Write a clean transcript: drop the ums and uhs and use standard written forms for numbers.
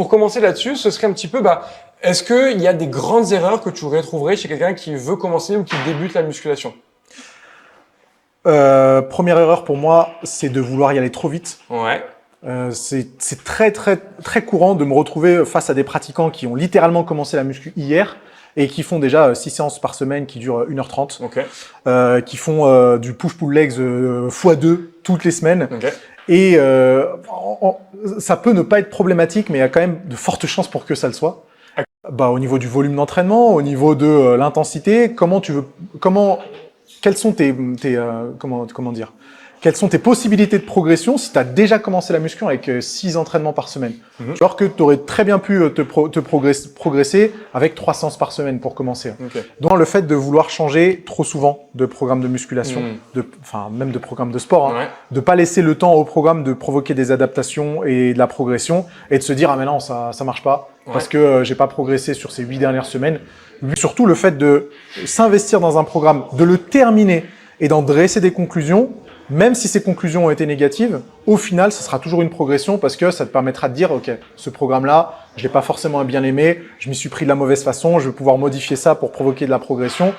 pour commencer là-dessus, ce serait un petit peu, est-ce qu'il y a des grandes erreurs que tu retrouverais chez quelqu'un qui veut commencer ou qui débute la musculation? Première erreur pour moi, c'est de vouloir y aller trop vite. Ouais. C'est très courant de me retrouver face à des pratiquants qui ont littéralement commencé la muscu hier et qui font déjà 6 séances par semaine qui durent 1h30, qui font du push-pull legs x2 toutes les semaines. Et ça peut ne pas être problématique, mais il y a quand même de fortes chances pour que ça le soit. Au niveau du volume d'entraînement, au niveau de l'intensité, quelles sont quelles sont tes possibilités de progression si tu as déjà commencé la muscu avec 6 entraînements par semaine, alors que tu aurais très bien pu progresser avec 3 séances par semaine pour commencer. Donc le fait de vouloir changer trop souvent de programme de musculation, même de programme de sport, de pas laisser le temps au programme de provoquer des adaptations et de la progression et de se dire « Ah mais non, ça marche pas parce que j'ai pas progressé sur ces 8 dernières semaines ». Surtout le fait de s'investir dans un programme, de le terminer et d'en dresser des conclusions, même si ces conclusions ont été négatives, au final, ce sera toujours une progression parce que ça te permettra de dire « Ok, ce programme-là, je l'ai pas forcément bien aimé, je m'y suis pris de la mauvaise façon, je vais pouvoir modifier ça pour provoquer de la progression. »